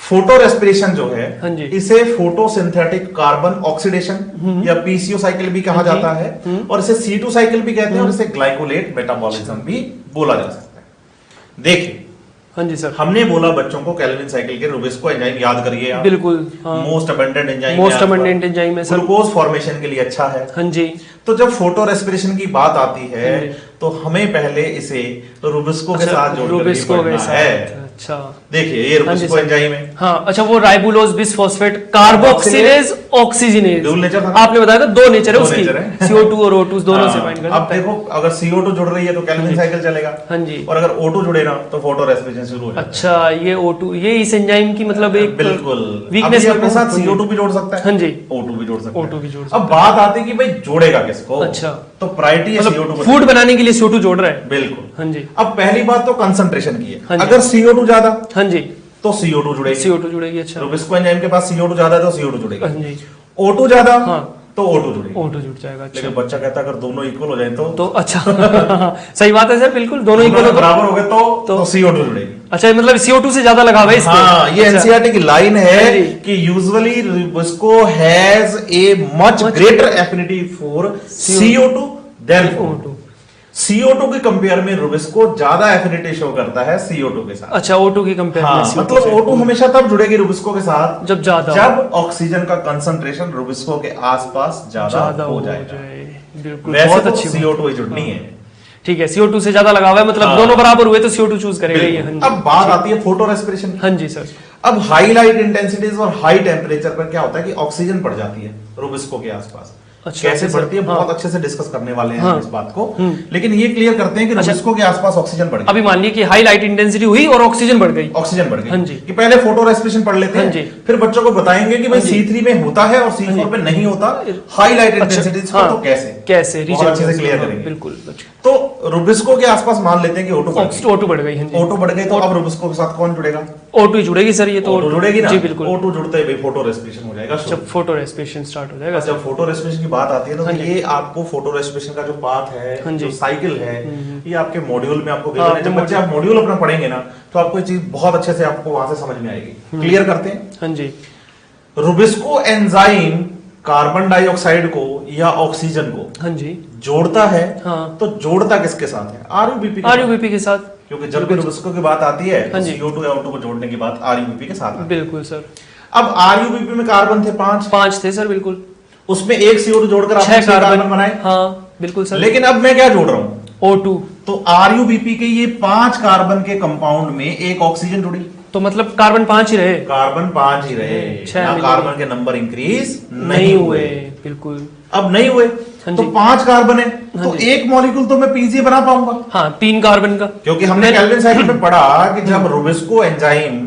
Photo respiration जो है, हाँ जी। इसे फोटोसिंथेटिक कार्बन ऑक्सीडेशन या पीसीओ साइकिल भी कहा जाता है, और इसे C2 साइकिल भी कहते हैं, और इसे ग्लाइकोलेट मेटाबॉलिज्म भी बोला जा सकता है। देखिए, हाँ जी सर, हमने बोला बच्चों को कैल्विन साइकिल के रुबिस्को एंजाइम याद करिए आप। बिल्कुल। Most abundant enzyme, most abundant enzyme है सर। ग्लूकोज फॉर्मेशन के लिए अच्छा है। हाँ जी। तो जब फोटो रेस्पिरेशन की बात आती है तो हमें पहले इसे रुबिस्को के साथ जोड़कर ही पढ़ना है। अच्छा, देखिए ये रुबिस्को एंजाइम है। हाँ, अच्छा, वो राइबोलोज बिसफॉस्फेट कार्बोक्सिलेज ऑक्सीजनेज, आपने बताया था दो नेचर है उसकी, CO2 और O2 दोनों से बाइंड करता है। अब देखो, अगर CO2 जुड़ रही है तो कैल्विन साइकिल चलेगा। हाँ जी। और अगर O2 जुड़े ना तो फोटो रेस्पिरेशन शुरू हो जाएगा। अच्छा, ये O2, ये इस एंजाइम की मतलब एक बिल्कुल वीकनेस अपने साथ CO2 भी जोड़ सकता है। हाँ जी, O2 भी जोड़ सकता है। O2 भी जोड़ सकता अब बात आती है कि भाई जोड़ेगा किसको। अच्छा, तो प्रायोरिटी है CO2 को। फूड बनाने के लिए CO2 जोड़ रहा है। बिल्कुल। हाँ जी। अब पहली बात तो कंसंट्रेशन की हाँ है। जी। अगर CO2 ज्यादा, हाँ जी, तो CO2 जुड़ेगी। CO2 जुड़ेगी। अच्छा, रुबिस्को एंजाइम के पास CO2 ज्यादा है तो CO2 जुड़ेगा। हाँ जी। O2 ज्यादा, हाँ, तो O2 जुड़ेगी। O2 जुड़ जाएगा। अच्छा, लेकिन बच्चा कहता है अगर दोनों इक्वल हो जाए तो अच्छा सही बात है सर, बिल्कुल, दोनों इक्वल बराबर हो गए तो CO2 जुड़ेगी। अच्छा, मतलब CO2 से ज्यादा लगाव है इसमें। हाँ, ये अच्छा। एनसीईआरटी की लाइन है हाँ जी। कि usually rubisco has a much greater affinity for CO2 than O2। CO2 के कंपेयर में रुबिस्को ज्यादा एफिनिटी शो करता है CO2 के साथ। अच्छा, O2 की कंपेयर हाँ, में मतलब O2 हमेशा तब जुड़ेगी रुबिस्को के साथ जब ज्यादा, जब ऑक्सीजन का कंसंट्रेशन रुबिस्को के आसपास ज्यादा हो जाएगा। बिल्कुल, वैसे बहुत तो अच्छी CO2 ही जुड़नी है। ठीक है, CO2 से ज्यादा लगावा है, मतलब दोनों बराबर हुए तो CO2 चूज करेगा ये। हाँ जी। अब बात आती है फोटो रेस्पिरेशन। हाँ जी सर। अब हाई लाइट इंटेंसिटीज और हाई टेम्परेचर पर क्या होता है कि ऑक्सीजन बढ़ जाती है रुबिस्को के आसपास। अच्छा, कैसे सर, बढ़ती है हाँ। बहुत अच्छे से डिस्कस करने वाले हैं हाँ। इस बात को, लेकिन ये क्लियर करते हैं कि रुबिस्को के आसपास ऑक्सीजन बढ़ गई। अभी मान लीजिए कि हाई लाइट इंटेंसिटी हुई और ऑक्सीजन बढ़ गई। ऑक्सीजन बढ़ गई। हाँ जी। कि पहले फोटो रेस्पिरेशन पढ़ लेते हाँ जी। हैं, फिर बच्चों को बताएंगे कि भाई C3 में होता है और C4 में नहीं होता हाई लाइट इंटेंसिटीज पर, तो कैसे बहुत अच्छे से क्लियर करेंगे। बिल्कुल। तो रुबिस्को के आसपास मान लेते हैं कि O2 बढ़ गई। O2 बढ़ गई, तो अब रुबिस्को के साथ कौन जुड़ेगा? O2 जुड़ेगी सर, ये तो O2 जुड़ेगी ना। जी बिल्कुल। O2 जुड़ते ही फोटो रेस्पिरेशन हो जाएगा। जब फोटो रेस्पिरेशन स्टार्ट हो जाएगा। जब फोटो रेस्पिरेशन की बात आती है तो हाँ जी। ये आपको फोटो रेस्पिरेशन का जो पाथ है, हाँ जी। जो साइकिल है, ये आपके मॉड्यूल में आपको गिवन है। जब बच्चे आप मॉड्यूल अपना पढ़ेंगे ना तो आपको ये चीज बहुत अच्छे से आपको वहां से समझ में आएगी। क्लियर करते हैं। हाँ जी। रुबिस्को एंजाइम कार्बन डाइऑक्साइड को या ऑक्सीजन को हाँ जी जोड़ता है। हाँ। तो जोड़ता किसके साथ है? RUBP के साथ। क्योंकि जब भी रुबिस्को की बात आती है हाँ तो जी। CO2 या O2 को जोड़ने की बात RUBP के साथ आती है। बिल्कुल सर। अब RUBP में कार्बन थे 5 थे सर, बिल्कुल। उसमें एक CO2 जोड़कर आपने 6 कार्बन बनाए। हाँ बिल्कुल सर। लेकिन अब मैं क्या जोड़ रहा हूं? O2। तो RUBP के ये 5 कार्बन के कंपाउंड में एक ऑक्सीजन जुड़ी, तो मतलब कार्बन 5 ही रहे, कार्बन 5 ही रहे, ना कार्बन के नंबर इंक्रीज नहीं हुए। बिल्कुल। अब नहीं हुए तो 5 कार्बन है, तो एक मॉलिक्यूल तो मैं PGA बना पाऊंगा। हाँ, 3 कार्बन का। क्योंकि हमने कैल्विन साइकिल में पढ़ा कि जब रुबिस्को एंजाइम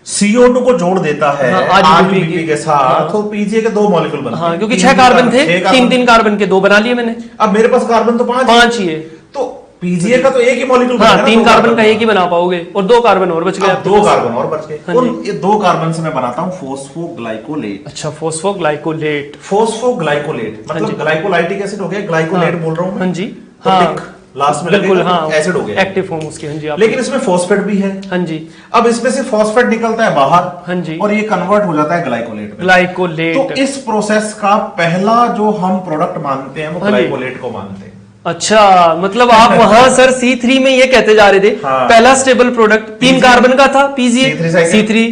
CO2 को जोड़ देता है RUBP के साथ, तो PGA के 2 मॉलिक्यूल बनते हैं। हाँ, क्योंकि 6 कार्बन थे, 3 कार्बन के 2 बना लिए मैंने। अब मेरे पास कार्बन तो 5 ही है, तो PGA का तो एक ही मॉलिक्यूल बनेगा। हाँ, 3 कार्बन का एक ही बना पाओगे और 2 कार्बन और बच गए। 2 कार्बन और बच गए। और ये 2 कार्बन से मैं बनाता हूँ फोस्फोग्लाइकोलेट। अच्छा, फोस्फोग्लाइकोलेट। फोस्फोग्लाइकोलेट मतलब ग्लाइकोलाइटिक एसिड हो गया, ग्लाइकोलेट बोल रहा हूँ। हाँ जी। तो हाँ, लास्ट में बिल्कुल। हाँ, एसिड हो गया, एक्टिव फॉर्म उसकी। हाँ जी। लेकिन इसमें फॉस्फेट भी है। हाँ जी। अब इसमें से फॉस्फेट निकलता है बाहर। हाँ जी। और ये कन्वर्ट हो जाता है ग्लाइकोलेट में। ग्लाइकोलेट। तो इस प्रोसेस का पहला जो हम प्रोडक्ट मानते हैं वो ग्लाइकोलेट को मानते हैं। अच्छा, मतलब आप वहां सर C3 में ये कहते जा रहे थे, हाँ। पहला स्टेबल प्रोडक्ट 3 कार्बन का था PGA, C3।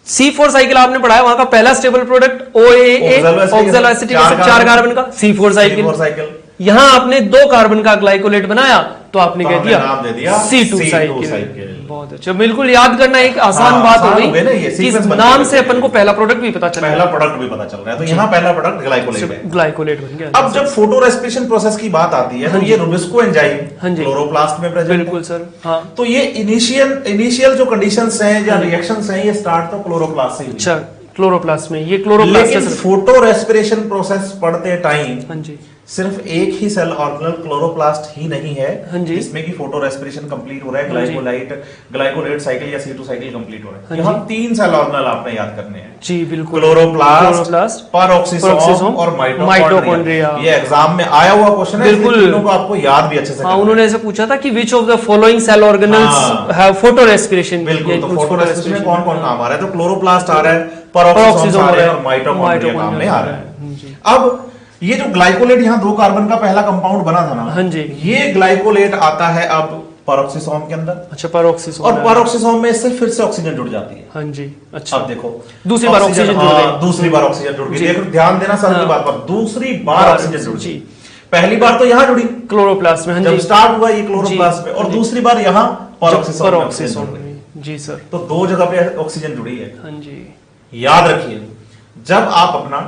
C4 साइकिल आपने पढ़ाया, वहां का पहला stable product OAA, oxaloacetic acid, 4 carbon का C4 साइकिल। यहाँ आपने 2 कार्बन का ग्लाइकोलेट बनाया तो आपने कह दिया C2 साइकिल। बहुत अच्छा, बिल्कुल याद करना एक आसान बात हो गई कि नाम से अपन को पहला प्रोडक्ट भी पता चला, पहला प्रोडक्ट भी पता चल रहा है। तो यहाँ पहला प्रोडक्ट ग्लाइकोलेट है। ग्लाइकोलेट बन गया। अब जब फोटो रेस्पिरेशन प्रोसेस की बात आती है तो ये रुबिस्को एंजाइम क्लोरोप्लास्ट में प्रेजेंट है। बिल्कुल सर। हाँ, तो ये इनिशियल जो कंडीशंस हैं या रिएक्शंस हैं, ये स्टार्ट तो क्लोरोप्लास्ट से ही। अच्छा, क्लोरोप्लास्ट में ये क्लोरोप्लास्ट। लेकिन फोटो रेस्पिरेशन प्रोसेस पढ़ते टाइम हाँ जी सिर्फ एक ही सेल ऑर्गेनल क्लोरोप्लास्ट ही नहीं है हाँ जी। जिसमें की फोटो रेस्पिरेशन कंप्लीट हो रहा है, ग्लाइकोलेट साइकिल या C2 साइकिल कंप्लीट हो रहा है। हाँ यहाँ जी। 3 सेल ऑर्गेनल आपने याद करने हैं। जी बिल्कुल, क्लोरोप्लास्ट, पेरोक्सिसोम और माइटोकॉन्ड्रिया। ये एग्जाम में आया हुआ क्वेश्चन है, बिल्कुल। तीनों को आपको याद भी अच्छे से करना है। उन्होंने ऐसे पूछा था कि which of the following cell organelles have photo respiration. बिल्कुल, तो फोटो रेस्पिरेशन में कौन कौन काम आ रहा है? तो क्लोरोप्लास्ट आ रहा है, पेरोक्सिसोम आ रहा है और माइटोकॉन्ड्रिया काम में आ रहा है। अब ये जो ग्लाइकोलेट यहाँ 2 कार्बन का पहला कंपाउंड बना था ना, हाँ जी, ये ग्लाइकोलेट आता है अब पेरोक्सिसोम के अंदर। अच्छा, पेरोक्सिसोम, और पेरोक्सिसोम में इससे फिर से ऑक्सीजन जुड़ जाती है। हाँ जी, अच्छा। अब देखो दूसरी बार ऑक्सीजन जुड़ गई, दूसरी बार ऑक्सीजन जुड़ गई। देखो ध्यान देना सर की बात पर, दूसरी बार हाँ, ऑक्सीजन जुड़ गई। पहली बार तो यहाँ जुड़ी क्लोरोप्लास्ट में, हाँ जब जी, स्टार्ट हुआ ये क्लोरोप्लास्ट में, और दूसरी बार यहाँ पेरोक्सिसोम में। जी सर, तो 2 जगह पे ऑक्सीजन जुड़ी है। हाँ जी, याद रखिए, जब आप अपना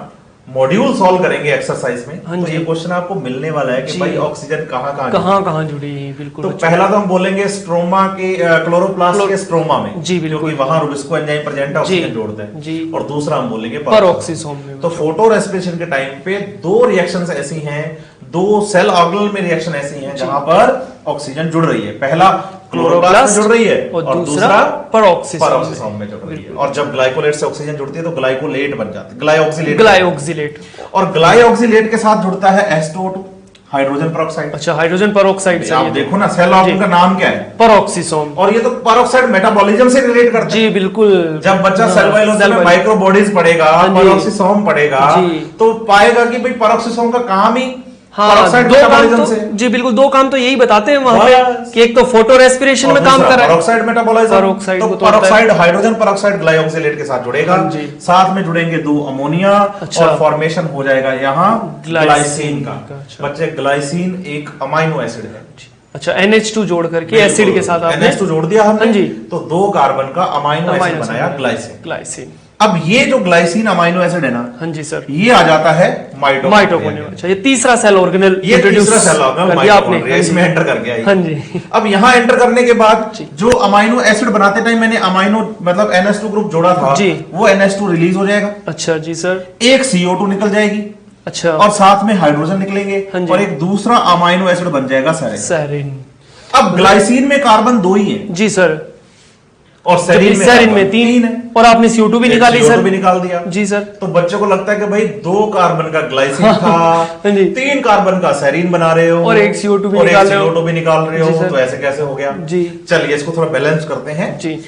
मॉड्यूल सॉल्व करेंगे एक्सरसाइज में, हाँ तो ये क्वेश्चन आपको मिलने वाला है कि भाई ऑक्सीजन कहाँ जुड़ी है। बिल्कुल, तो पहला तो हम बोलेंगे स्ट्रोमा के क्लोरोप्लास्ट के स्ट्रोमा में, जी बिल्कुल, क्योंकि वहां रुबिस्को एंजाइम प्रेजेंट है, ऑक्सीजन जोड़ते हैं जी। और दूसरा हम बोलेंगे पेरोक्सिसोम में। तो फोटो रेस्पिरेशन के टाइम पे 2 रिएक्शंस ऐसी हैं, 2 सेल ऑर्गेनल में रिएक्शन ऐसी हैं जहां पर ऑक्सीजन जुड़ रही है। पहला क्लोरोप्लास्ट में जुड़ रही है और दूसरा पेरोक्सिसोम में जुड़ रही है। और जब ग्लाइकोलेट से ऑक्सीजन जुड़ती है तो ग्लाइकोलेट बन जाती है, ग्लाइऑक्सिलेट। और ग्लाइऑक्सिलेट के साथ जुड़ता है H2O2, हाइड्रोजन पेरोक्साइड। अच्छा, हाइड्रोजन पेरोक्साइड से आप देखो ना, सेल ऑर्गेनल का नाम क्या है? पेरोक्सिसोम। और ये तो पेरोक्साइड मेटाबॉलिज्म से रिलेट करता है। जी बिल्कुल, जब बच्चा सेल बायोलॉजी में माइक्रोबॉडीज पढ़ेगा, पेरोक्सिसोम पढ़ेगा, तो पाएगा कि भाई पेरोक्सिसोम का काम ही पेरोक्साइड मेटाबॉलिज्म से। जी बिल्कुल, 2 काम तो यही बताते हैं वहां पे कि एक तो फोटो रेस्पिरेशन में काम कर रहा है, पेरोक्साइड मेटाबॉलिज्म, तो पेरोक्साइड हाइड्रोजन पेरोक्साइड ग्लाइऑक्सिलेट के साथ जुड़ेगा, साथ में जुड़ेंगे 2 अमोनिया और फॉर्मेशन हो जाएगा यहाँ ग्लाइसिन का। बच्चे ग्लाइसिन एक अमाइनो एसिड है। अच्छा, NH2 जोड़ करके एसिड के साथ आपने NH2 जोड़ दिया हमने, हाँ जी, तो 2 कार्बन का अमाइनो एसिड बनाया ग्लाइसिन। अब ये जो ग्लाइसिन अमाइनो एसिड है ना, हाँ जी सर, ये आ जाता है माइटोकॉन्ड्रिया। अच्छा, ये तीसरा सेल ऑर्गेनल, ये तीसरा सेल ऑर्गेनल माइटोकॉन्ड्रिया इसमें एंटर कर गया। हाँ जी, अब यहाँ एंटर करने के बाद जो अमाइनो एसिड बनाते टाइम मैंने अमाइनो मतलब NH2 ग्रुप जोड़ा था जी, वो NH2 रिलीज हो जाएगा। अच्छा जी सर, एक CO2 निकल जाएगी, अच्छा, और साथ में हाइड्रोजन निकलेंगे, और एक दूसरा अमाइनो एसिड बन जाएगा सेरिन। अब ग्लाइसिन में कार्बन 2 ही है जी सर, और सेरिन में 3 है, और आपने CO2 भी निकाली सर, भी निकाल दिया जी सर। तो बच्चों को लगता है कि भाई 2 कार्बन का ग्लाइसिन था, 3 कार्बन का सेरिन बना रहे हो, और एक CO2 भी निकाल रहे हो, तो ऐसे कैसे हो गया जी? चलिए इसको थोड़ा बैलेंस करते हैं जी।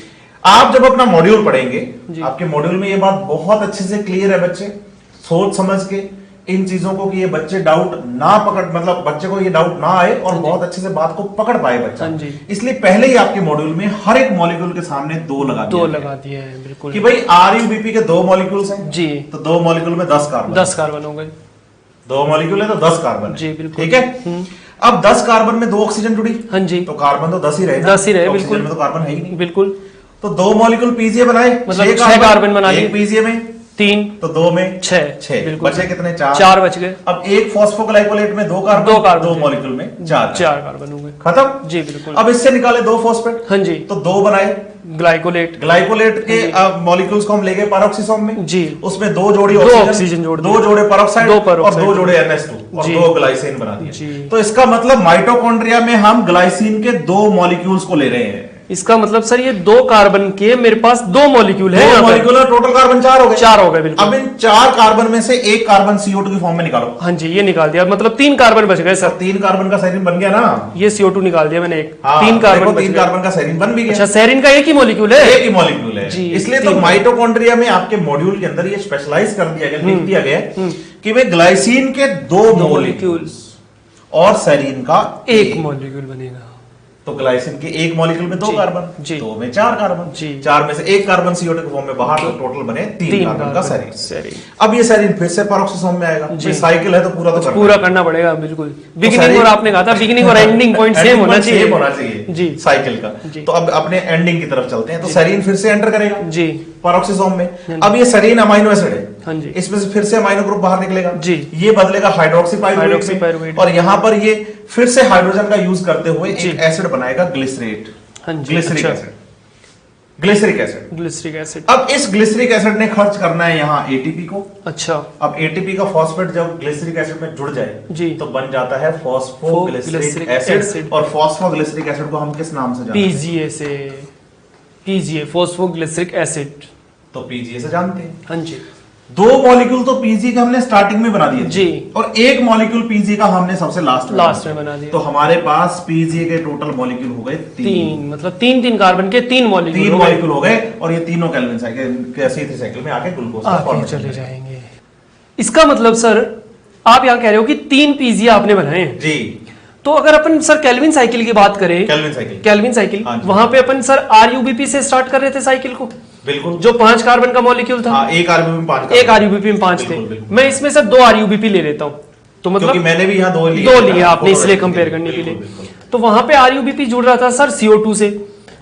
आप जब अपना मॉड्यूल पढ़ेंगे, आपके मॉड्यूल में ये बात बहुत अच्छे से क्लियर है बच्चे, सोच समझ के इन चीजों को, कि ये बच्चे डाउट ना पकड़, मतलब बच्चे को ये डाउट ना आए और बहुत अच्छे से बात को पकड़ पाए बच्चा। इसलिए पहले ही आपके मॉड्यूल में हर एक मॉलिक्यूल के सामने 2 लगा दिए हैं, बिल्कुल, कि भाई RUBP के 2 मॉलिक्यूल्स हैं जी, तो 2 मॉलिक्यूल में 10 कार्बन हो गए। 2 मॉलिक्यूल है तो 10 कार्बन जी, बिल्कुल, ठीक है। अब 10 कार्बन में 2 ऑक्सीजन जुड़ी, हाँ जी, तो कार्बन तो 10 ही रहे, 10 ही रहे, बिल्कुल, में तो कार्बन है ही नहीं, बिल्कुल। तो 2 मॉलिक्यूल PCA बनाए, मतलब 6 कार्बन बना लिए, PCA में 3, तो 2 में 6 बचे कितने? 4 बच गए। अब एक फॉस्फोग्लाइकोलेट में 2 कार्बन, 2 मॉलिक्यूल में 4 कार्बन हो गए, खत्म जी, बिल्कुल। अब इससे निकाले 2 फॉस्फेट, हाँ जी, तो 2 बनाए ग्लाइकोलेट के मॉलिक्यूल्स को हम ले गए पेरोक्सिसोम में जी, उसमें 2 जोड़ी ऑक्सीजन जोड़, 2 जोड़े पेरोक्साइड और 2 जोड़े NH2 और 2 ग्लाइसिन बना दिए। तो इसका मतलब माइटोकॉन्ड्रिया में हम ग्लाइसिन के 2 मॉलिक्यूल्स को ले रहे हैं। इसका मतलब सर ये 2 कार्बन के मेरे पास 2 मॉलिक्यूल है, मॉलिक्यूल टोटल कार्बन 4 हो गए, 4 हो गए, बिल्कुल। अब इन 4 कार्बन में से 1 कार्बन CO2 की फॉर्म में निकालो। हाँ जी, ये निकाल दिया, मतलब 3 कार्बन बच गए सर। 3 कार्बन का सेरिन बन गया ना, ये CO2 निकाल दिया मैंने, 3 कार्बन का सेरिन बन भी गया। अच्छा, सेरिन का एक ही मॉलिक्यूल है, एक ही मॉलिक्यूल है, इसलिए तो माइटोकॉन्ड्रिया में आपके मॉड्यूल के अंदर ये स्पेशलाइज कर दिया गया, लिख दिया गया कि वे ग्लाइसिन के 2 मॉलिक्यूल्स और सेरिन का 1 मॉलिक्यूल बनेगा। तो ग्लाइसिन के 1 मॉलिक्यूल में 2 कार्बन, 2 में 4 कार्बन, 4 में से 1 कार्बन CO2 के फॉर्म में बाहर, तो टोटल बने 3 कार्बन का सेरिन। अब ये सेरिन फिर से पेरोक्सिसोम में आएगा, ये साइकिल है तो पूरा करना पड़ेगा, बिल्कुल। बिगिनिंग और आपने कहा था बिगिनिंग और एंडिंग पॉइंट सेम होना चाहिए जी, साइकिल का। तो अब अपने एंडिंग की तरफ चलते हैं। तो सेरिन फिर से एंटर करेगा जी पेरोक्सिसोम में। अब ये सेरिन अमाइनो एसिड है, हाँ जी, इसमें से फिर से अमाइनो ग्रुप बाहर निकलेगा जी, ये बदलेगा हाइड्रोक्सी पाइरुवेट, और यहाँ पर ये फिर से हाइड्रोजन का यूज करते हुए एक एसिड बनाएगा ग्लिसरेट, हाँ जी, glyceric acid. Glyceric acid. Glyceric acid. अब इस ग्लिसरिक एसिड ने खर्च करना है यहाँ एटीपी को। अच्छा। अब एटीपी का फॉस्फेट जब ग्लिसरिक एसिड में जुड़ जाए जी, तो बन जाता है फॉस्फोग्लिसरिक एसिड। और फॉस्फोग्लिसरिक एसिड को हम किस नाम से जानते हैं? पीजीए से। PGA, phosphoglyceric acid. तो पीजीए से जानते हैं। हाँ जी। 2 मॉलिक्यूल तो पीजी का हमने स्टार्टिंग में बना दिए जी, और 1 मॉलिक्यूल पीजी का हमने सबसे लास्ट में बना दिया। तो हमारे पास पीजी के टोटल मॉलिक्यूल हो गए 3, मतलब 3 कार्बन के 3 मॉलिक्यूल हो गए और ये तीनों केल्विन साइकिल C3 साइकिल में आके ग्लूकोज आगे चले जाएंगे। इसका मतलब सर आप यहाँ कह रहे हो कि 3 पीजी आपने बनाए हैं जी। तो अगर अपन सर केल्विन साइकिल की बात करें, केल्विन साइकिल वहां पे अपन सर आरयूबीपी से स्टार्ट कर रहे थे साइकिल को। बिल्कुल। जो 5 कार्बन का मॉलिक्यूल था। हाँ, एक आरयूबीपी में 5 थे। मैं इसमें सर 2 आरयूबीपी ले लेता हूँ तो मतलब मैंने भी यहाँ 2 लिए आपने इसलिए कंपेयर करने के लिए। तो वहां पे आरयूबीपी जुड़ रहा था सर CO2 से,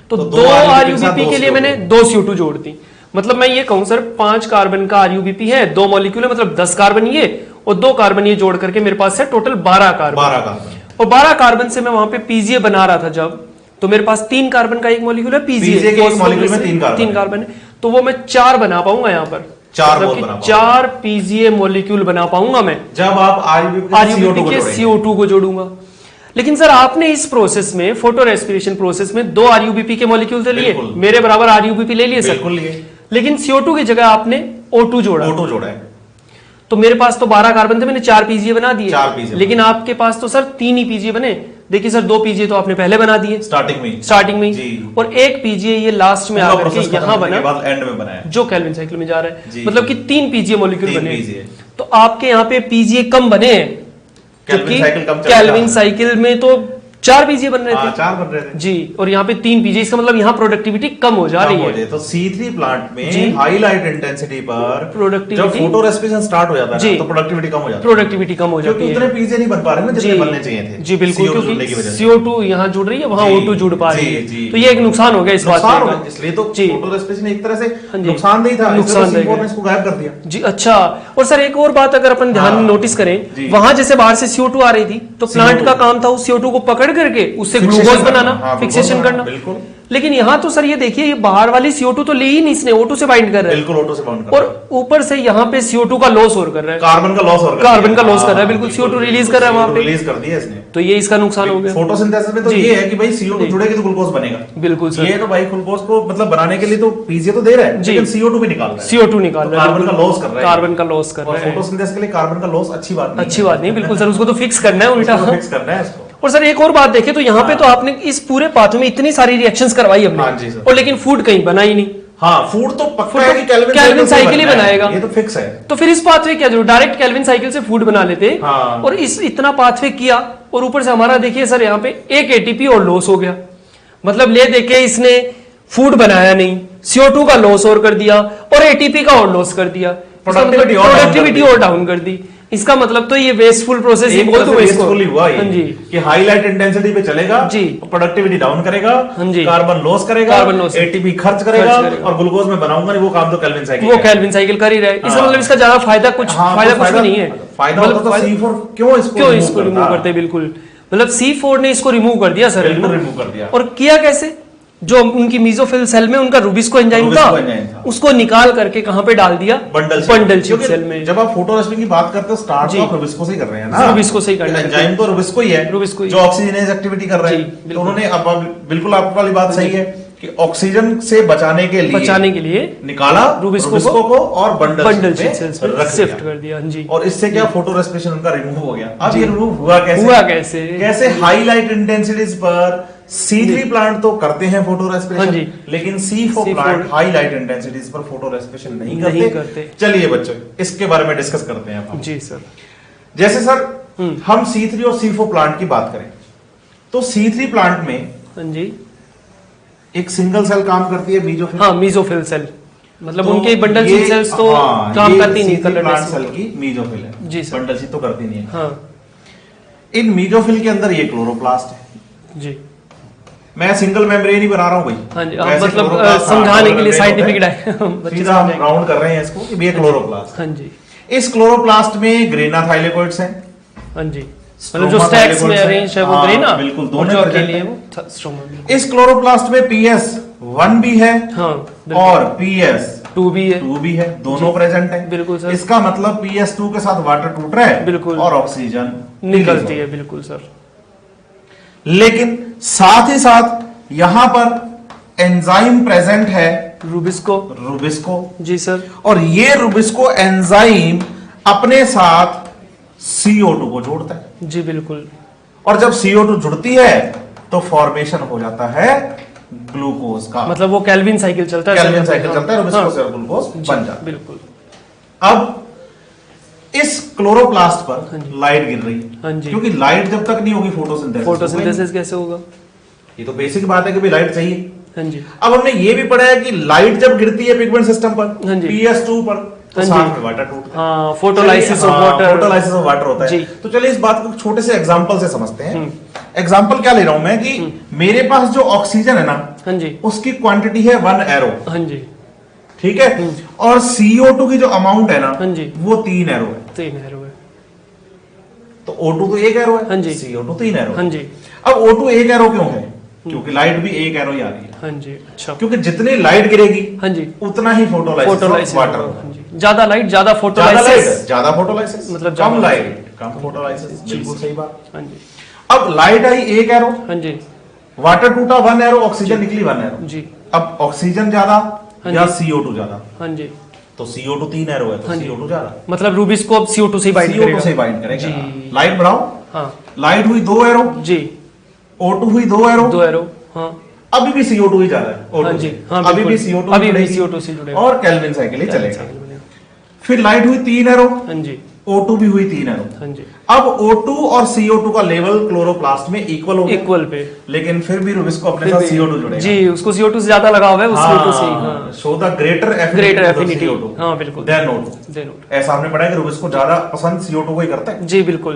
तो 2 आरयूबीपी के लिए मैंने 2 CO2 जोड़ दी। मतलब मैं ये कहूं सर 5 कार्बन का आरयूबीपी है, 2 मॉलिक्यूल है, मतलब 10 कार्बन ये और 2 कार्बन ये जोड़ करके मेरे पास है टोटल 12 कार्बन। और 12 कार्बन से मैं वहां पे पीजीए बना रहा था जब, तो मेरे पास 3 कार्बन का एक मॉलिक्यूल है पीजीए के मॉलिक्यूल में 3 कार्बन है, तो वो मैं 4 बना पाऊंगा यहाँ पर। 4 पीजीए मॉलिक्यूल बना पाऊंगा मैं जब आप आरयूबीपी के CO2 को जोड़ूंगा। लेकिन सर आपने इस प्रोसेस में, फोटो रेस्पिरेशन प्रोसेस में 2 आरयूबीपी के मॉलिक्यूल तो लिए, मेरे बराबर आरयूबीपी ले लिए सर, लेकिन CO2 की जगह आपने O2 जोड़ा है। तो मेरे पास तो 12 कार्बन थे, मैंने 4 पीजीए बना दिए। लेकिन आपके पास तो सर 3 ही पीजीए बने। देखिए सर 2 पीजीए तो आपने पहले बना दिए स्टार्टिंग में और 1 पीजीए ये लास्ट में आकर के यहाँ बना, एंड में बनाया, जो केल्विन साइकिल में जा रहा है। मतलब कि 3 पीजीए मॉलिक्यूल बने। तो आपके यहाँ पे पीजीए कम बने हैं, जबकि केल्विन साइकिल में तो 4 पीजीए बन रहे थे जी, और यहाँ पे 3 पीजीए। इसका मतलब यहाँ प्रोडक्टिविटी कम हो जा रही है। तो C3 प्लांट में हाई लाइट इंटेंसिटी पर प्रोडक्टिविटी, जब फोटो रेस्पिरेशन स्टार्ट हो जाता है तो प्रोडक्टिविटी कम हो जाती है। उतने पीजीए नहीं बन पा रहे ना जितने बनने चाहिए थे। जी बिल्कुल, क्योंकि CO2 यहाँ जुड़ रही है, वहाँ O2 जुड़ पा रही है, तो ये एक नुकसान हो गया इस बात का। इसलिए तो फोटो रेस्पिरेशन एक तरह से नुकसानदेह था, इसको गायब कर दिया जी। अच्छा, और सर एक और बात अगर अपन ध्यान नोटिस करें, वहां जैसे बाहर से CO2 आ रही थी तो प्लांट का काम था उस CO2 को पकड़ करके उससे ग्लूकोज बनाना, फिक्सेशन करना। लेकिन यहाँ तो सर ये देखिए, ये बाहर वाली CO2 तो ले ही नहीं, इसने O2 से बाइंड कर रहा है। बिल्कुल O2 से बाइंड कर रहा है। और ऊपर से यहाँ पे CO2 का लॉस और कर रहा है, कार्बन का लॉस कर रहा है। बिल्कुल CO2 रिलीज कर रहा है वहां पे, रिलीज कर दिया इसने। तो ये इसका नुकसान हो गया। फोटोसिंथेसिस में तो ये है कि भाई CO2 जुड़ेगी तो ग्लूकोज बनेगा। बिल्कुल सर, ये तो भाई ग्लूकोज को मतलब बनाने के लिए तो पीजीए तो दे रहा है, लेकिन CO2 भी निकाल रहा है। CO2 निकाल रहा है, कार्बन का लॉस कर रहा है। कार्बन का लॉस कर रहा है। फोटोसिंथेसिस के लिए कार्बन का लॉस अच्छी बात नहीं, बिल्कुल सर, उसको तो फिक्स करना है, उल्टा फिक्स करना है इसको। और सर एक और बात देखें तो यहाँ पे तो आपने इस पूरे पाथवे में इतनी सारी रिएक्शंस करवाई हमने, और लेकिन फूड कहीं बना ही नहीं। हाँ, फूड तो पक्का है कि केल्विन साइकिल ही बनाएगा, ये तो फिक्स है। तो फिर इस पाथवे क्या जरूर, डायरेक्ट केल्विन साइकिल से फूड बना लेते। और इस इतना पाथवे किया और ऊपर से हमारा देखिए सर यहाँ पे 1 ATP और लॉस हो गया। मतलब ले देखे इसने फूड बनाया नहीं, CO2 का लॉस और कर दिया और ATP का और लॉस कर दिया, प्रोडक्टिविटी और डाउन कर दी। इसका मतलब तो ये वेस्टफुल प्रोसेस ही बोल दो इसको। हाँ जी, कि हाई लाइट इंटेंसिटी पे चलेगा जी, प्रोडक्टिविटी डाउन करेगा, हाँ जी, कार्बन लॉस करेगा, एटीपी खर्च करेगा और ग्लूकोज में बनाऊंगा नहीं, वो काम तो केल्विन साइकिल कर ही रहा है। इसका मतलब इसका ज्यादा फायदा कुछ नहीं है। फायदा होता तो C4 क्यों इसको रिमूव करते? बिल्कुल, मतलब C4 ने इसको रिमूव कर दिया सर, रिमूव कर दिया। और किया कैसे? जो उनकी मीजोफिल सेल में उनका रूबिस्को एंजाइम था, उसको निकाल करके कहां पे डाल दिया? बंडल शिप सेल में। जब आप फोटोरेस्पिरेशन की बात करते हो स्टार्ट तो आप रूबिस्को से ही कर रहे हैं ना, रूबिस्को से ही करना है। एंजाइम तो रूबिस्को ही है, जो ऑक्सीजनेज एक्टिविटी कर रहे हैं। तो उन्होंने अब बिल्कुल आपकी वाली बात सही है कि ऑक्सीजन से बचाने के लिए निकाला रूबिस्को को और बंडल शिफ्ट कर दिया जी। और इससे क्या फोटो रेस्पिरेशन उनका रिमूव हो गया। अब ये रिमूव हुआ कैसे? हाई लाइट इंटेंसिटीज पर C3 प्लांट तो करते हैं फोटो रेस्पिरेशन, लेकिन C4 plant high light intensities पर फोटो रेस्पिरेशन नहीं करते। चलिए बच्चों इसके बारे में डिस्कस करते हैं आप जी सर। जैसे सर हम C3 और C4 प्लांट की बात करें तो C3 प्लांट में जी एक सिंगल सेल काम करती है, मीजोफिल। हाँ, मीजोफिल सेल, मतलब तो उनके बंडल शीट सेल्स तो काम करती नहीं, प्लांट सेल की मीजोफिल है जी सर, बंडल शीट तो करती नहीं है। हाँ। इन मीजोफिल के अंदर ये क्लोरोप्लास्ट है जी। मैं सिंगल मेम्ब्रेन ही बना रहा हूं भाई। हाँ जी, मतलब समझाने के लिए साइंटिफिक सीधा हम राउंड कर रहे हैं इसको कि ये क्लोरोप्लास्ट। हाँ जी। इस क्लोरोप्लास्ट में ग्रेना थाइलेकोइड्स हैं। हाँ जी, मतलब जो स्टैक्स में अरेंज है वो ग्रेना, बिल्कुल दोनों के लिए वो स्ट्रोमा। इस क्लोरोप्लास्ट में PS 1 भी है हाँ और PS 2 भी है, 2 भी है, दोनों प्रेजेंट है। बिल्कुल सर। इसका मतलब PS2 के साथ वाटर टूट रहा है, बिल्कुल, और ऑक्सीजन निकलती है, बिल्कुल सर। लेकिन साथ ही साथ यहां पर एंजाइम प्रेजेंट है, रुबिस्को जी सर। और ये रुबिस्को एंजाइम अपने साथ CO2 को जोड़ता है जी बिल्कुल। और जब CO2 जुड़ती है तो फॉर्मेशन हो जाता है ग्लूकोज का, मतलब वो कैल्विन साइकिल चलता है, कैल्विन साइकिल चलता है, रुबिस्को हाँ, से ग्लूकोज बन जाता है। बिल्कुल। अब इस क्लोरोप्लास्ट पर हाँ जी। लाइट गिर रही है, हाँ जी। क्योंकि लाइट जब तक नहीं होगी फोटोसिंथेसिस कैसे होगा? ये तो बेसिक बात है कि भाई लाइट चाहिए। हाँ जी। अब हमने ये भी पढ़ा है कि लाइट जब गिरती है पिगमेंट सिस्टम पर, हाँ जी। PS2 पर, तो हाँ जी। साथ में वाटर टूटता है। हाँ, photolysis of water, photolysis of water होता जी। है। तो चलिए इस बात को छोटे से एग्जांपल से समझते हैं। एग्जांपल क्या ले रहा हूं मैं कि मेरे पास जो ऑक्सीजन है ना, हाँ जी, उसकी क्वांटिटी है 1 एरो, हाँ जी, ठीक है, और CO2 की जो अमाउंट है ना, हाँ जी, वो 3 एरो है। 3 एरो है। तो O2 तो 1 एरो है, हाँ जी। CO2 3 arrow. हाँ जी। अब O2 1 एरो क्यों है? क्योंकि लाइट भी 1 एरो ही आ रही है। हाँ जी, अच्छा। क्योंकि जितनी लाइट गिरेगी, हाँ जी, उतना ही फोटोलाइसिस वाटर होगा। हाँ जी। ज्यादा लाइट ज्यादा फोटोलाइसिस, ज्यादा फोटोलाइसिस, मतलब कम लाइट कम फोटोलाइसिस, बिल्कुल सही बात। हाँ जी। अब लाइट आई 1 एरो, हाँ जी, वाटर टूटा 1 एरो, ऑक्सीजन निकली 1 एरो जी। अब ऑक्सीजन ज्यादा हाँ या जी। CO2 ज्यादा? हाँ जी, तो CO2 3 एरो है, तो हाँ जी। CO2 ज्यादा, मतलब रुबिस्को अब CO2 से बाइंड CO2 से बाइंड करेगा। जी। लाइट बढ़ाओ, हाँ लाइट हुई 2 एरो, जी, O2 हुई 2 एरो, 2 एरो, हाँ अभी भी CO2 ही ज्यादा है O2 हाँ जी, से। हाँ अभी भी बिल्कुल। CO2 अभी भी जुड़ेगी CO2 से जुड़ेगा। और कैल्विन साइकिल ही चलेगा। साइकिल बनेगा। फिर लाइट हुई 3 एरो, हाँ जी, O2 भी हुई 3 एरो। हाँ जी। अब O2 और CO2 का लेवल क्लोरोप्लास्ट में इक्वल हो गया, इक्वल पे, लेकिन फिर भी रुबिस्को अपने फिर साथ भी- CO2 जुड़ेगा। जी, उसको CO2 से ज्यादा लगा हुआ है, उस CO2 से, हाँ। Show the greater Greater affinity affinity, CO2 हाँ, बिल्कुल। Than O2। Then note. ऐसा हमने पढ़ा है कि रुबिस्को ज्यादा पसंद CO2 को ही करता है। जी बिल्कुल।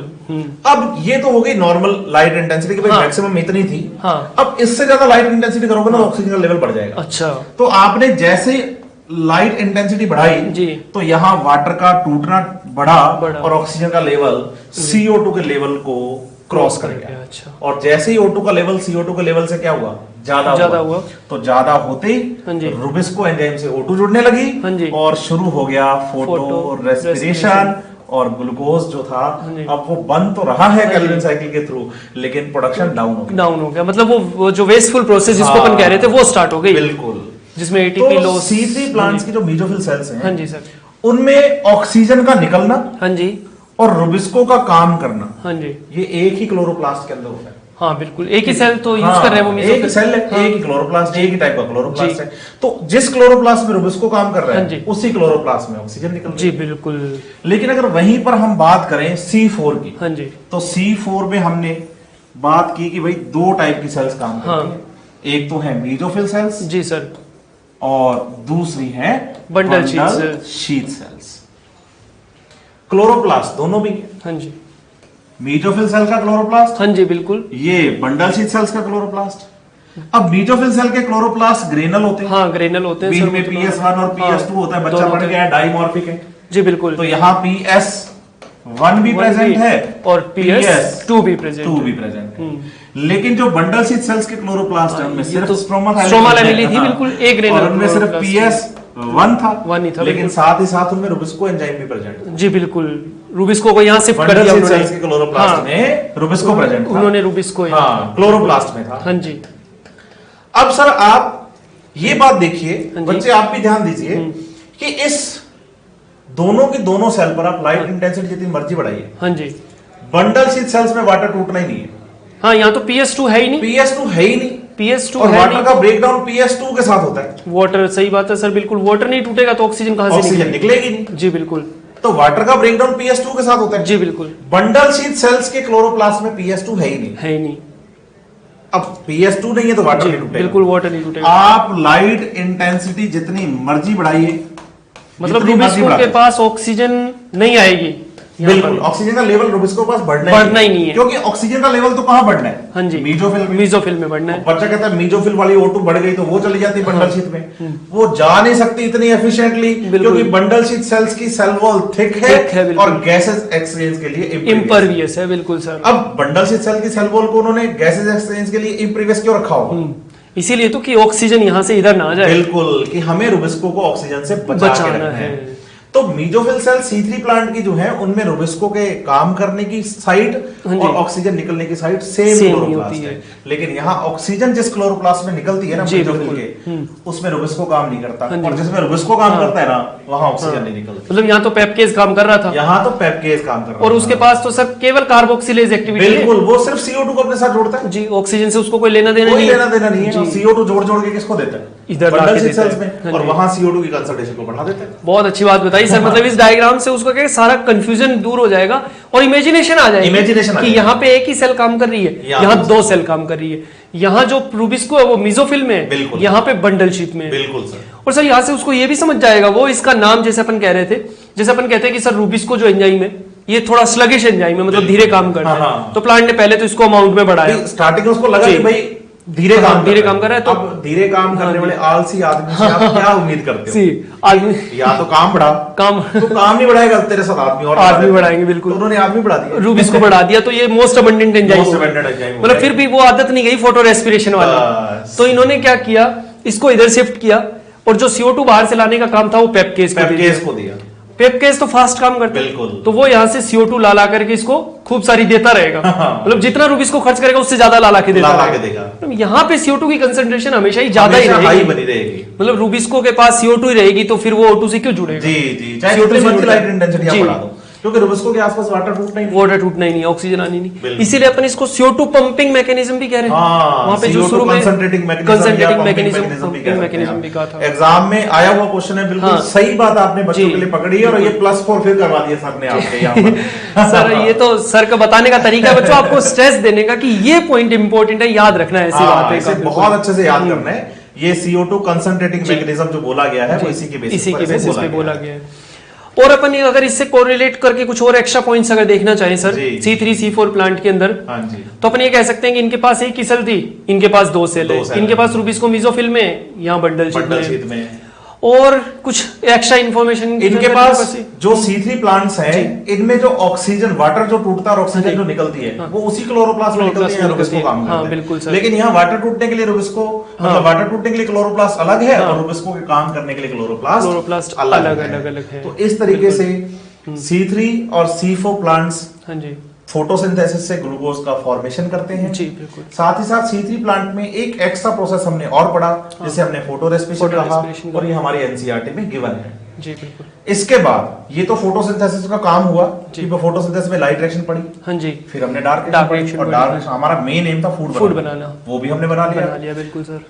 अब ये तो हो गई नॉर्मल लाइट इंटेंसिटी की, भाई हाँ। मैक्सिमम इतनी थी। हाँ। अब इससे ज्यादा लाइट इंटेंसिटी करोगे ना तो ऑक्सीजन का लेवल बढ़ जाएगा। अच्छा, तो आपने जैसे लाइट इंटेंसिटी बढ़ाई, जी, तो यहाँ वाटर का टूटना बढ़ा बढ़ा। और ऑक्सीजन का लेवल CO2 के लेवल को क्रॉस कर गया। अच्छा, और जैसे ही O2 का लेवल CO2 के लेवल से क्या हुआ, ज्यादा हुआ। तो ज्यादा होते ही हाँ जी। रुबिस्को एंजाइम से O2 जुड़ने लगी, हाँ जी। और शुरू हो गया फोटो रेस्पिरेशन, और ग्लूकोज जो था हाँ जी। अब वो बन तो रहा है हाँ कैल्विन जी। साइकिल के थ्रू, लेकिन प्रोडक्शन डाउन हो गया। डाउन हो गया, मतलब वो जो वेस्टफुल प्रोसेस जिसको अपन कह रहे थे वो स्टार्ट हो गई, बिल्कुल। जिसमें ATP तो लॉस। C3 प्लांट्स की जो मीजोफिल सेल्स हैं, हाँ जी सर। उनमें ऑक्सीजन का निकलना हाँ जी, और रुबिस्को का काम करना, हाँ जी, ये एक ही क्लोरोप्लास्ट के अंदर होता है। हाँ बिल्कुल, एक ही सेल तो यूज कर रहे हैं वो एक ही सेल है, हाँ। एक ही क्लोरोप्लास्ट, एक ही टाइप का क्लोरोप्लास्ट जी। है। तो जिस क्लोरोप्लास्ट में रुबिस्को काम कर रहा हाँ है, जी। उसी क्लोरोप्लास्ट में ऑक्सीजन निकल रही जी है। बिल्कुल। लेकिन अगर वहीं पर हम बात करें C4 की, हाँ जी, तो C4 में हमने बात की कि भाई 2 टाइप की सेल्स काम करती हाँ। हैं। एक तो है मीजोफिल सेल्स जी सर। और दूसरी है bundle sheath sales. Sheath sales. Chloroplast दोनों भी, हाँ जी, मीजोफिल सेल का क्लोरोप्लास्ट, हाँ जी बिल्कुल। ये बंडल शीथ सेल्स का क्लोरोप्लास्ट। अब मीजोफिल सेल के क्लोरोप्लास्ट ग्रेनल होते हैं, हाँ ग्रेनल होते हैं बीच सर, में मतलब- PS1 और PS2 हाँ, होता है, बच्चा दोनों पढ़ होते गया है, डाइमॉर्फिक है। जी बिल्कुल। तो यहाँ PS1 भी प्रेजेंट है और PS2 भी प्रेजेंट 2 भी प्रेजेंट है। लेकिन जो बंडल शीथ सेल्स के क्लोरोप्लास्ट है, उनमें ये सिर्फ तो स्ट्रोमा लामेल्ली थी, बिल्कुल, एक ग्रेनल और उनमें सिर्फ क्लोरोप्लास्ट PS1 था, 1 ही था, लेकिन बिल्कुल। साथ ही साथ उनमें रुबिस्को एंजाइम भी प्रेजेंट था। जी बिल्कुल, रुबिस्को को यहाँ शिफ्ट कर बंडल दिया शीथ उन्होंने। सेल्स के क्लोरोप्लास्ट में रुबिस्को प्रेजेंट था, उन्होंने रुबिस्को यहाँ- हाँ, क्लोरोप्लास्ट में था। हाँ जी, अब सर आप ये बात देखिए, हाँ जी। बच्चे आप भी ध्यान दीजिए कि इस दोनों की दोनों सेल पर आप लाइट इंटेंसिटी जितनी मर्जी बढ़ाइए, हाँ जी, बंडल शीथ सेल्स में वाटर टूटना ही नहीं है। हाँ यहाँ तो PS2 है ही नहीं, PS2 है ही नहीं, PS2 और है वाटर नहीं। का ब्रेकडाउन PS2 के साथ होता है। वाटर, सही बात है सर, बिल्कुल। वाटर नहीं टूटेगा तो ऑक्सीजन कहाँ से ऑक्सीजन निकलेगी? निकलेगी नहीं, जी बिल्कुल, तो वाटर का ब्रेकडाउन PS2 के साथ होता है। जी बिल्कुल, बंडल शीथ सेल्स के क्लोरोप्लास्ट में PS2 है ही नहीं। है ही नहीं। अब PS2 नहीं है तो वाटर जी नहीं टूटेगा। बिल्कुल, वाटर नहीं टूटेगा। आप लाइट इंटेंसिटी जितनी मर्जी बढ़ाइए, मतलब जितनी मर्जी रुबिस्को के बढ़ाइए, पास ऑक्सीजन नहीं आएगी यहाँ बिल्कुल पर। ऑक्सीजन का लेवल रुबिस्को के पास बढ़ना ही नहीं है। क्योंकि ऑक्सीजन का लेवल तो कहां बढ़ना है? हाँ जी, मीजोफिल में। मीजोफिल में बढ़ना है। बच्चा कहता है मीजोफिल वाली O2 बढ़ गई तो वो चली जाती है बंडल शीथ में, वो जा नहीं सकती इतनी एफिशिएंटली, क्योंकि बंडल शीथ सेल्स की सेल वॉल थिक है बिल्कुल। और गैसेस एक्सचेंज के लिए इम्परवियस है, बिल्कुल सर। अब बंडल शीथ सेल की सेल वॉल को उन्होंने गैसेस एक्सचेंज के लिए इम्परवियस क्यों रखा होगा? इसीलिए तो कि ऑक्सीजन यहाँ से इधर ना आ जाए, बिल्कुल, कि हमें रुबिस्को को ऑक्सीजन से बचा के बचाना रखना है। है। तो मीजोफिल सेल C3 प्लांट की जो है उनमें रुबिस्को के काम करने की साइट हाँ जी। और ऑक्सीजन निकलने की साइट सेम नहीं क्लोरोप्लास्ट होती है, है। लेकिन यहाँ ऑक्सीजन जिस क्लोरोप्लास्ट में निकलती है ना जी, मीजोफिल बिल्कुल। के, उसमें रुबिस्को काम नहीं करता, हाँ जी। और जिसमें रुबिस्को काम हाँ। करता है ना वहाँ ऑक्सीजन नहीं निकलती। मतलब यहाँ तो पेपकेज काम कर रहा था, यहाँ तो पेपकेज काम कर रहा और है। उसके पास तो सर केवल कार्बोक्सिलेज एक्टिविटी है। बिल्कुल, वो सिर्फ CO2 को अपने साथ जोड़ता है, जी, ऑक्सीजन से उसको कोई लेना देना कोई नहीं लेना देना नहीं है। जी। CO2 जोड़ जोड़ के किसको देता है? इधर ला बंडल के शीट देता है। सेल्स में, हाँ और जी। वहाँ CO2 की कंसंट्रेशन को बढ़ा देता है। बहुत अच्छी बात बताई सर, मतलब इस डायग्राम से उसका क्या सारा कंफ्यूजन दूर हो जाएगा और इमेजिनेशन आ जाएगी Imagination आ कि जाएगी। यहाँ पे एक ही सेल काम कर रही है, यहाँ दो सेल काम कर रही है, यहाँ जो रुबिस्को है वो मीजोफिल में है, बिल्कुल। यहाँ पे बंडल शीट में है। बिल्कुल सर। और सर यहाँ से उसको ये भी समझ जाएगा, वो इसका नाम जैसे अपन कह रहे थे, जैसे अपन कहते हैं कि सर रुबिस्को जो एंजाइम है ये थोड़ा स्लगिश एंजाइम है, मतलब धीरे काम करता है। हाँ। तो प्लांट ने पहले तो इसको अमाउंट में बढ़ाया, स्टार्टिंग में उसको लगा जी। कि भाई धीरे हाँ, काम धीरे काम कर रहा है, तो अब धीरे काम करने वाले आलसी आदमी से आप क्या उम्मीद करते सी हो? आदमी या तो काम बढ़ा, काम तो काम नहीं बढ़ाएगा, तेरे साथ आदमी और आदमी बढ़ाएंगे, बिल्कुल। तो उन्होंने आदमी बढ़ा दिया, रुबिस्को बढ़ा दिया, तो ये मोस्ट अबंडेंट एंजाइम Most हो गया। abundant enzyme हो मतलब गया। फिर भी वो आदत नहीं गई फोटो रेस्पिरेशन वाली, बस। तो इन्होंने क्या किया, इसको इधर शिफ्ट किया, और जो CO2 बाहर से लाने का काम था वो पेपकेज को दे दिया। पेपकेज को दिया। पेपकेज तो फास्ट काम करता है, बिल्कुल। तो वो यहाँ से CO2 ला ला करके इसको खूब सारी देता रहेगा, मतलब जितना रुबिस्को खर्च करेगा उससे ज्यादा ला ला के देता ला ला रहेगा। के देगा। मतलब यहाँ पे CO2 की कंसंट्रेशन हमेशा ही ज्यादा ही हमेशा हाई रहेगी, बनी रहेगी। मतलब रुबिस्को के पास CO2 ही रहेगी, तो फिर वो O2 से क्यों जुड़ेगा? जी जी, चाहे CO2 जितनी से मर्जी जुड़ता है। लाइट इंटेंसिटी आप जी। बढ़ा दो, क्योंकि रुबिस्को के आसपास वाटर टूटना ही नहीं। वाटर टूटना ही नहीं, ऑक्सीजन आनी नहीं, बिल्कुल। इसीलिए अपन इसको CO2 पंपिंग मैकेनिज्म भी कह रहे हैं। हाँ, वहां पे जो CO2 शुरू में concentrating mechanism या कंसंट्रेटिंग pumping मैकेनिज्म mechanism भी कह सकते हैं मैकेनिज्म आप। भी कहा था। एग्जाम में आया हुआ क्वेश्चन है, बिल्कुल हाँ। सही बात आपने बच्चों जी। के लिए पकड़ी है, और ये +4 फिर करवा दिया सर ने आपके यहाँ पर। सर ये तो सर का बताने का तरीका है बच्चों, आपको स्ट्रेस देने का कि ये पॉइंट इंपॉर्टेंट है, याद रखना है ऐसी हाँ, बातें इसे का। बहुत अच्छे से याद करना है। ये CO2 कंसंट्रेटिंग मैकेनिज्म जो बोला गया है वो इसी के बेसिस पे बोला गया है। और अपन ये अगर इससे कोरिलेट करके कुछ और एक्स्ट्रा पॉइंट्स अगर देखना चाहें सर, जी। C3 C4 प्लांट के अंदर, हाँ जी। तो अपन ये कह सकते हैं कि इनके पास एक ही सेल थी, इनके पास दो सेल दो सेल है, इनके है। पास रुबिस्को मीजोफिल में, यहाँ बंडल बंडल शीट शीट में, में और कुछ एक्स्ट्रा इन्फॉर्मेशन इनके पास जो C3 प्लांट्स हैं, इनमें जो ऑक्सीजन, वाटर जो टूटता है और ऑक्सीजन जो निकलती है, वो उसी क्लोरोप्लास्ट में निकलती है, रुबिस्को काम करता है। बिल्कुल सर। लेकिन यहाँ वाटर टूटने के लिए रुबिस्को, मतलब वाटर टूटने के लिए क्लोरोप्लास्ट अलग है, और रुबिस्को के काम करने के लिए क्लोरोप्लास्ट अलग है। तो इस तरीके से C3 और C4 प्लांट्स हाँ जी, फोटोसिंथेसिस से ग्लूकोज का फॉर्मेशन करते हैं। जी बिल्कुल। साथ ही साथ C3 प्लांट में एक एक्स्ट्रा प्रोसेस हमने और पढ़ा, जिसे हमने फोटो रेस्पिरेशन कहा, respiration और ये हमारी एनसीईआरटी में गिवन है। जी बिल्कुल। इसके बाद ये तो फोटोसिंथेसिस का काम हुआ कि फोटोसिंथेसिस में लाइट रिएक्शन पड़ी, हाँ जी, फिर हमने डार्क Dark रिएक्शन reaction और पढ़ी। डार्क हमारा मेन एम था फूड बनाना, वो भी हमने बना लिया। बिल्कुल सर।